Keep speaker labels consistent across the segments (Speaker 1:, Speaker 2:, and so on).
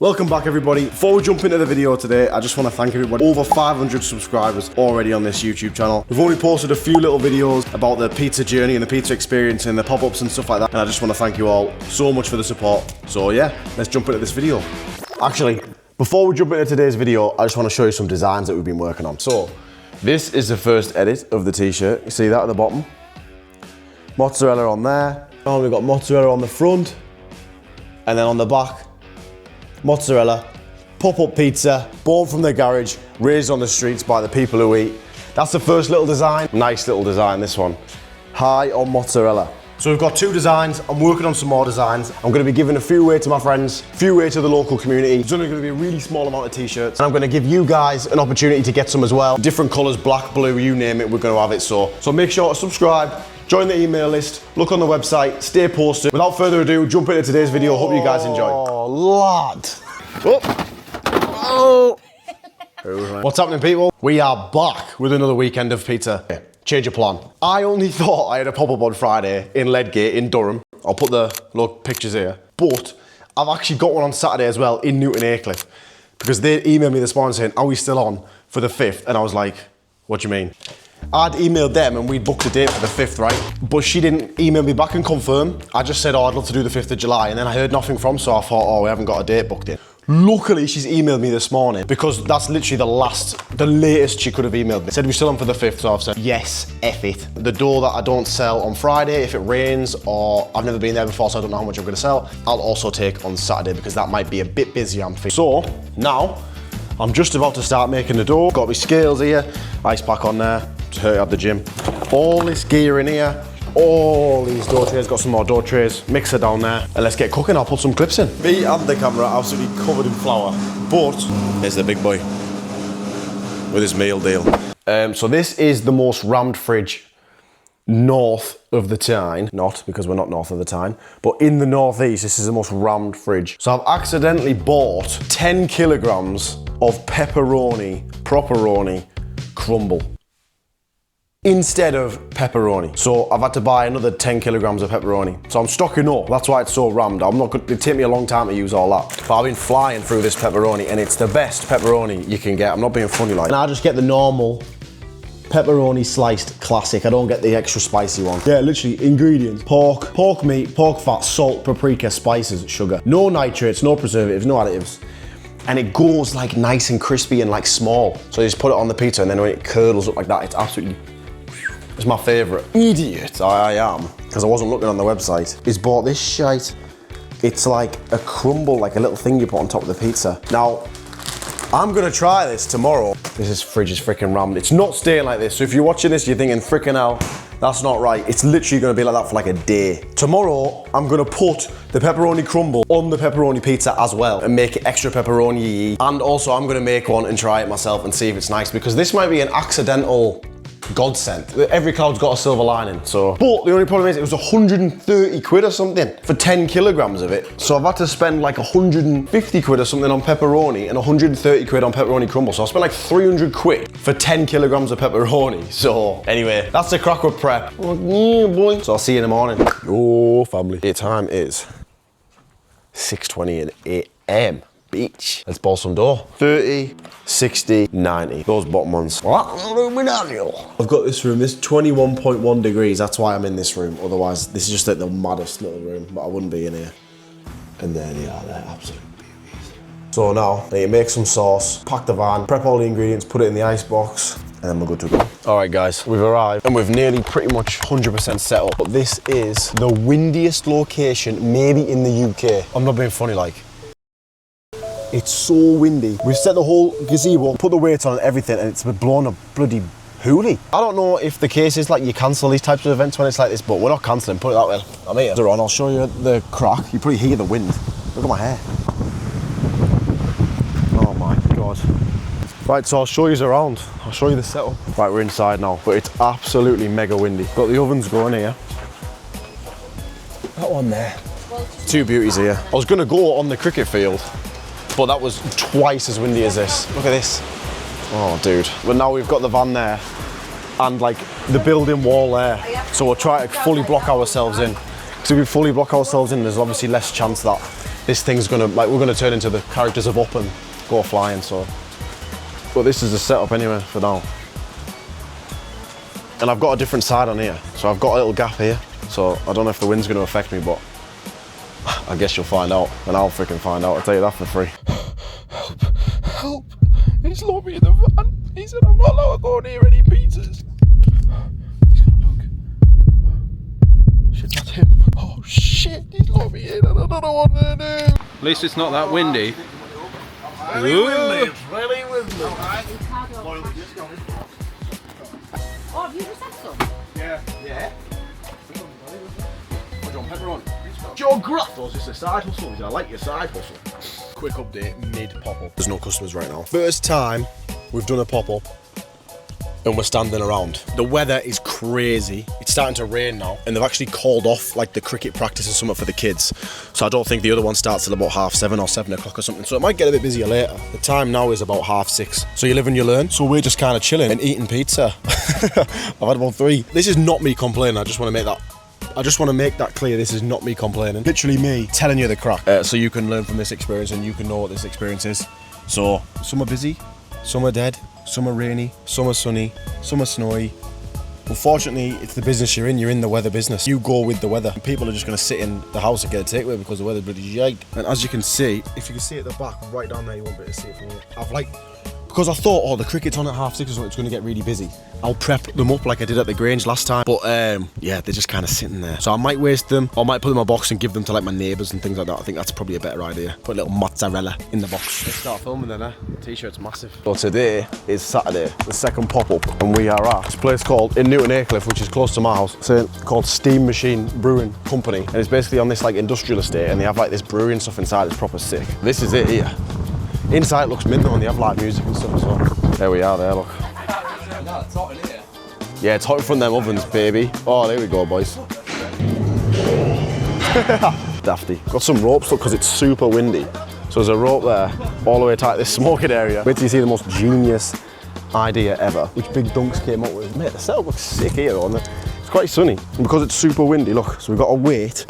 Speaker 1: Welcome back everybody. Before we jump into the video today, I just want to thank everybody. Over 500 subscribers already on this YouTube channel. We've only posted a few little videos about the pizza journey and the pizza experience and the pop-ups and stuff like that. And I just want to thank you all so much for the support. So yeah, let's jump into this video. Actually, before we jump into today's video, I just want to show you some designs that we've been working on. So, this is the first edit of the t-shirt. You see that at the bottom? Mozzarella on there. And we've got mozzarella on the front. And then on the back, mozzarella, pop-up pizza, born from the garage, raised on the streets by the people who eat. That's the first little design. Nice little design, this one. High on mozzarella. So we've got two designs. I'm working on some more designs. I'm gonna be giving a few away to my friends, a few away to the local community. It's only gonna be a really small amount of t-shirts. And I'm gonna give you guys an opportunity to get some as well. Different colors, black, blue, you name it, we're gonna have it. So make sure to subscribe, join the email list, look on the website, stay posted. Without further ado, jump into today's video. Hope you guys enjoy.
Speaker 2: Oh, lad.
Speaker 1: Oh. What's happening, people? We are back with another weekend of pizza. Yeah. Change of plan. I only thought I had a pop-up on Friday in Ledgate in Durham. I'll put the look pictures here. But I've actually got one on Saturday as well in Newton Aycliffe. Because they emailed me this morning saying, are we still on for the 5th? And I was like, what do you mean? I'd emailed them and we'd booked a date for the 5th, right? But she didn't email me back and confirm. I just said, oh, I'd love to do the 5th of July. And then I heard nothing from, so I thought, oh, we haven't got a date booked in. Luckily, she's emailed me this morning because that's literally the latest she could have emailed me. Said we're still on for the 5th, so I've said, yes, F it. The door that I don't sell on Friday, if it rains or I've never been there before, so I don't know how much I'm gonna sell, I'll also take on Saturday because that might be a bit busy, I'm thinking. So, now, I'm just about to start making the dough. Got my scales here, ice pack on there, just hurt at the gym. All this gear in here. All these dough trays, got some more dough trays, mixer down there, and let's get cooking. I'll put some clips in. Me and the camera are absolutely covered in flour, but here's the big boy with his meal deal. So this is the most rammed fridge north of the Tyne. Not because we're not north of the Tyne, but in the northeast, this is the most rammed fridge. So I've accidentally bought 10 kilograms of pepperoni crumble instead of pepperoni. So I've had to buy another 10 kilograms of pepperoni. So I'm stocking up, that's why it's so rammed. It'd take me a long time to use all that. But I've been flying through this pepperoni and it's the best pepperoni you can get. I'm not being funny like. And I just get the normal pepperoni sliced classic. I don't get the extra spicy one. Yeah, literally ingredients: pork meat, pork fat, salt, paprika, spices, sugar. No nitrates, no preservatives, no additives. And it goes like nice and crispy and like small. So you just put it on the pizza and then when it curdles up like that, it's absolutely, it's my favourite. Idiot I am, because I wasn't looking on the website, is bought this shite. It's like a crumble, like a little thing you put on top of the pizza. Now, I'm gonna try this tomorrow. This fridge is freaking rammed. It's not staying like this. So if you're watching this, you're thinking, freaking hell, that's not right. It's literally gonna be like that for like a day. Tomorrow, I'm gonna put the pepperoni crumble on the pepperoni pizza as well and make it extra pepperoni-y. And also, I'm gonna make one and try it myself and see if it's nice, because this might be an accidental godsend. Every cloud's got a silver lining, so. But the only problem is it was 130 quid or something for 10 kilograms of it. So I've had to spend like 150 quid or something on pepperoni and 130 quid on pepperoni crumble. So I spent like 300 quid for 10 kilograms of pepperoni. So anyway, that's the crack with prep. Oh, yeah, boy. So I'll see you in the morning. Yo, family. The time is 6:20 a.m. Beach. Let's ball some dough. 30, 60, 90. Those bottom ones. I've got this room, this 21.1 degrees. That's why I'm in this room. Otherwise, this is just like the maddest little room, but I wouldn't be in here. And there they are, they're absolute beauties. So now, I need to make some sauce, pack the van, prep all the ingredients, put it in the ice box, and then we're good to go. All right, guys, we've arrived and we've nearly pretty much 100% set up. But this is the windiest location, maybe in the UK. I'm not being funny, like. It's so windy. We've set the whole gazebo, put the weights on and everything, and it's blown a bloody hoolie. I don't know if the case is like you cancel these types of events when it's like this, but we're not cancelling, put it that way. I'm here. They're on, I'll show you the crack. You probably hear the wind. Look at my hair. Oh my God. Right, so I'll show you around. I'll show you the setup. Right, we're inside now, but it's absolutely mega windy. Got the ovens going here. That one there. Two beauties here. I was gonna go on the cricket field, but that was twice as windy as this. Look at this. Oh, dude. But now we've got the van there and like the building wall there. So we'll try to fully block ourselves in. So if we fully block ourselves in, there's obviously less chance that this thing's gonna, like, we're gonna turn into the characters of Up and go flying, so. But this is the setup anyway for now. And I've got a different side on here. So I've got a little gap here. So I don't know if the wind's gonna affect me, but I guess you'll find out, and I'll freaking find out. I'll tell you that for free.
Speaker 2: Help, help. He's locked me in the van. He said I'm not allowed to go near any pizzas. He's gonna look. Shit, that's him. Oh shit, he's locked me in. I don't know what to do. At least it's not that windy.
Speaker 1: Really windy, it's really windy.
Speaker 3: Oh, have you just had some?
Speaker 1: Yeah. Yeah. What do you want, pepperoni? Your graft, or is this a side hustle? I like your side hustle. Quick update, mid pop-up. There's no customers right now. First time we've done a pop-up and we're standing around. The weather is crazy. It's starting to rain now, and they've actually called off like the cricket practice and something for the kids. So I don't think the other one starts till about 7:30 or 7 o'clock or something. So it might get a bit busier later. The time now is about 6:30. So you live and you learn. So we're just kind of chilling and eating pizza. I've had about 3. This is not me complaining. I just want to make that clear. This is not me complaining. Literally me telling you the crack. So you can learn from this experience and you can know what this experience is. So some are busy, some are dead, some are rainy, some are sunny, some are snowy. Unfortunately, it's the business you're in the weather business. You go with the weather. People are just going to sit in the house and get a takeaway because the weather's bloody shite. And as you can see, if you can see at the back, right down there, you won't be able to see it from here. Because I thought, oh, the cricket's on at 6:30 or something, it's going to get really busy. I'll prep them up like I did at the Grange last time. But yeah, they're just kind of sitting there. So I might waste them, or I might put them in my box and give them to like my neighbours and things like that. I think that's probably a better idea. Put a little mozzarella in the box. Let's start filming then, The t-shirt's massive. So today is Saturday, the second pop-up, and we are at this place called, in Newton Aycliffe, which is close to my house. It's called Steam Machine Brewing Company. And it's basically on this like industrial estate, and they have like this brewery and stuff inside. It's proper sick. This is it here. Inside looks mint though, and they have live music and stuff as well. There we are there, look.
Speaker 2: It's hot in here.
Speaker 1: Yeah, it's hot in front of them ovens, baby. Oh, there we go, boys. Dafty. Got some ropes, look, because it's super windy. So there's a rope there, all the way tight this smoking area. Wait till you see the most genius idea ever, which Big Dunks came up with. Mate, the setup looks sick here, though, and it's quite sunny. And because it's super windy, look, so we've got a weight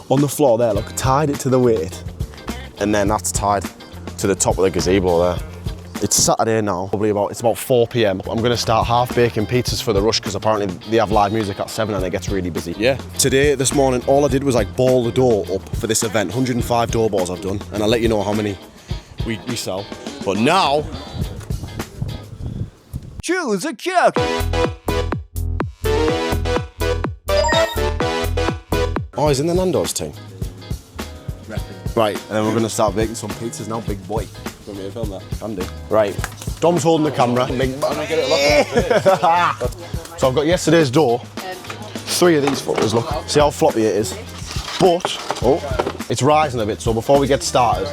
Speaker 1: on the floor there, look, tied it to the weight. And then that's tied to the top of the gazebo there. It's Saturday now, it's about 4 p.m. I'm gonna start half baking pizzas for the rush because apparently they have live music at 7 and it gets really busy. Yeah. Today, this morning, all I did was like ball the dough up for this event. 105 dough balls I've done, and I'll let you know how many we sell. But now, choose a cook. Oh, he's in the Nando's team. Right, and then we're gonna start baking some pizzas now, big boy.
Speaker 2: Want me to film that?
Speaker 1: Can do. Right, Dom's holding the camera. So I've got yesterday's dough. 3 of these fuckers, look. See how floppy it is. But, oh, it's rising a bit, so before we get started,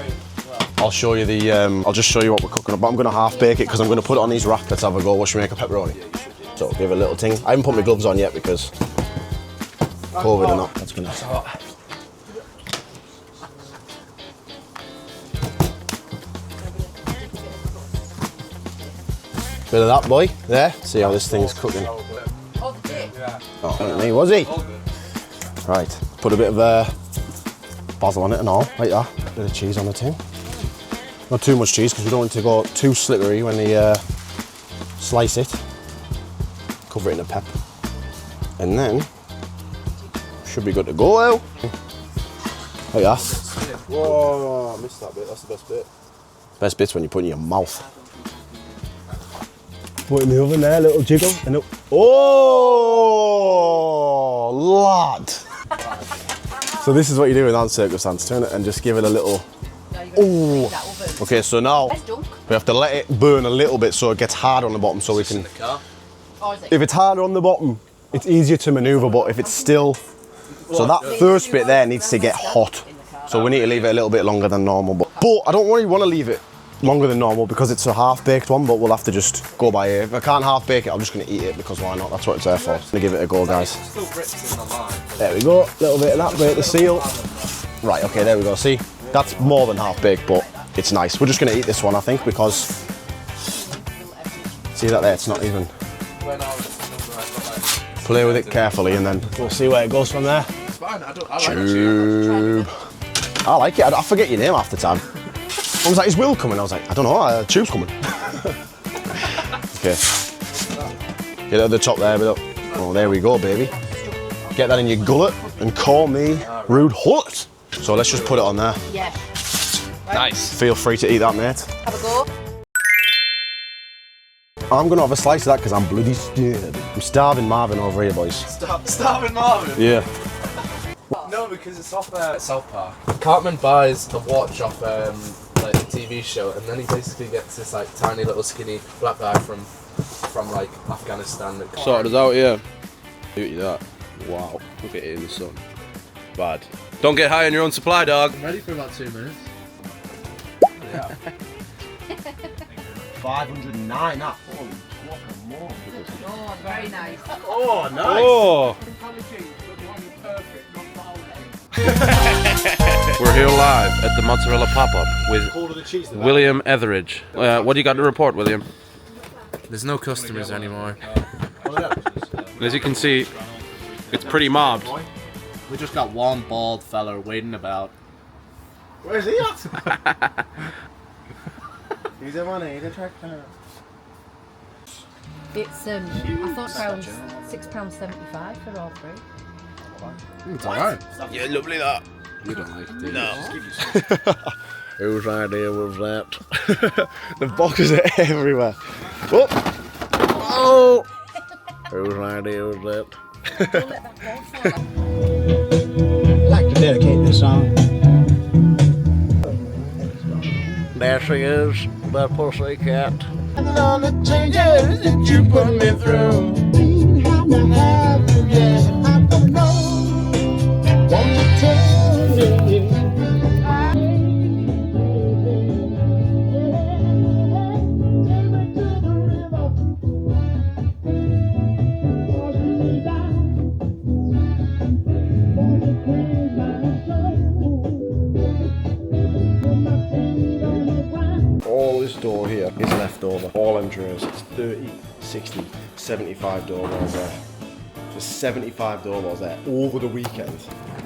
Speaker 1: I'll show you the, I'll just show you what we're cooking up. But I'm gonna half bake it because I'm gonna put it on these wraps. Let's have a go. What should we make a pepperoni? So give it a little ting. I haven't put my gloves on yet because COVID or not. That's gonna start. Bit of that, boy. There. See how this thing's cooking. Oh, wasn't me, was he? Right. Put a bit of basil on it and all, like that. Bit of cheese on the tin. Not too much cheese because we don't want it to go too slippery when they slice it. Cover it in a pep. And then, should be good to go out. Like that.
Speaker 2: Whoa, I missed that bit. That's the best bit.
Speaker 1: Best bit's when you put it in your mouth. Put it in the oven there, a little jiggle, and oh, lad! So this is what you do in that circumstance. Turn it and just give it a little. Oh. Okay, so now we have to let it burn a little bit so it gets hard on the bottom, so we can. If it's harder on the bottom, it's easier to manoeuvre. But if it's still, so that first bit there needs to get hot. So we need to leave it a little bit longer than normal. But I don't really want to leave it longer than normal because it's a half-baked one, but we'll have to just go by ear. If I can't half-bake it, I'm just going to eat it because why not? That's what it's there for. I'm going to give it a go, guys. There we go. A little bit of that, break the seal. Right, okay, there we go. See, that's more than half-baked, but it's nice. We're just going to eat this one, I think, because... See that there? It's not even... Play with it carefully and then we'll see where it goes from there.
Speaker 2: It's fine, I like
Speaker 1: Tube. I like it. I forget your name half the time. I was like, is Will coming? I was like, I don't know, Tube's coming. Okay. Get it at the top there, but oh, there we go, baby. Get that in your gullet and call me Rude Hullet. So let's just put it on there.
Speaker 3: Yeah.
Speaker 2: Nice.
Speaker 1: Feel free to eat that, mate.
Speaker 3: Have a go.
Speaker 1: I'm gonna have a slice of that because I'm bloody starving. I'm starving Marvin over here, boys.
Speaker 2: Starving Marvin?
Speaker 1: Yeah.
Speaker 2: No, because it's off South Park. Cartman buys a watch off like a TV show, and then he basically gets this like tiny little skinny black guy from like Afghanistan. Sorted us out, yeah. Look at that. Wow. Look at it in the sun. Bad. Don't get high on your own supply, dog. I'm ready for about 2 minutes. Yeah.
Speaker 1: 509, that. Holy
Speaker 3: Oh, very nice.
Speaker 1: Oh, nice.
Speaker 2: Oh. We're here live at the Motsarella pop-up with William Etheridge. What do you got to report, William? There's no customers anymore. And as you can see, it's pretty mobbed.
Speaker 4: We just got one bald fella waiting about.
Speaker 1: Where's he at? He's a money, he's a tractor.
Speaker 3: It's I thought £6.75 for all three.
Speaker 2: It's alright.
Speaker 1: Yeah, lovely that.
Speaker 2: You don't like it, do you?
Speaker 1: No. Whose idea was that? The boxes are everywhere. Oh! Oh! Whose idea was that?
Speaker 3: Don't let that go for
Speaker 5: I'd like to dedicate this song.
Speaker 1: There she is, the pussycat.
Speaker 5: All the changes that you put me through. I don't know. Won't you tell me?
Speaker 1: All this door here is left over. All entries. It's 30, 60, 75 door balls there. There's 75 door balls there over the weekend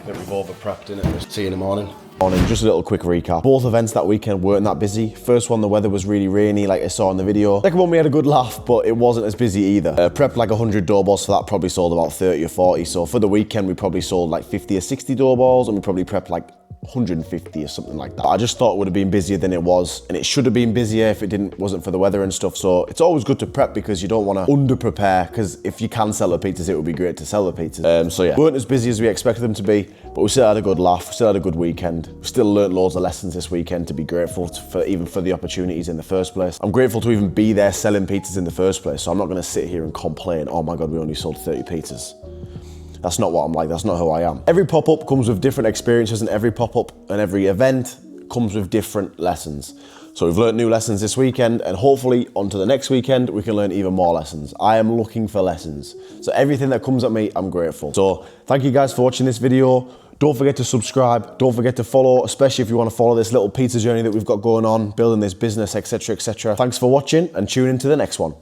Speaker 1: that we've over prepped in it. See you in the morning. Morning, just a little quick recap. Both events that weekend weren't that busy. First one, the weather was really rainy, like I saw in the video. Second one, we had a good laugh, but it wasn't as busy either. Prepped like 100 door balls for that, probably sold about 30 or 40. So for the weekend, we probably sold like 50 or 60 door balls, and we probably prepped like 150 or something like that. I just thought it would have been busier than it was, and it should have been busier if it wasn't for the weather and stuff. So it's always good to prep because you don't want to under prepare, because if you can sell the pizzas, it would be great to sell the pizzas. So yeah, weren't as busy as we expected them to be, but we still had a good laugh, we still had a good weekend. We still learnt loads of lessons this weekend to be grateful for, even for the opportunities in the first place. I'm grateful to even be there selling pizzas in the first place, so I'm not going to sit here and complain, oh my God, we only sold 30 pizzas. That's not what I'm like, that's not who I am. Every pop-up comes with different experiences, and every pop-up and every event comes with different lessons. So we've learned new lessons this weekend, and hopefully onto the next weekend, we can learn even more lessons. I am looking for lessons. So everything that comes at me, I'm grateful. So thank you guys for watching this video. Don't forget to subscribe, don't forget to follow, especially if you want to follow this little pizza journey that we've got going on, building this business, etc., etc. Thanks for watching, and tune into the next one.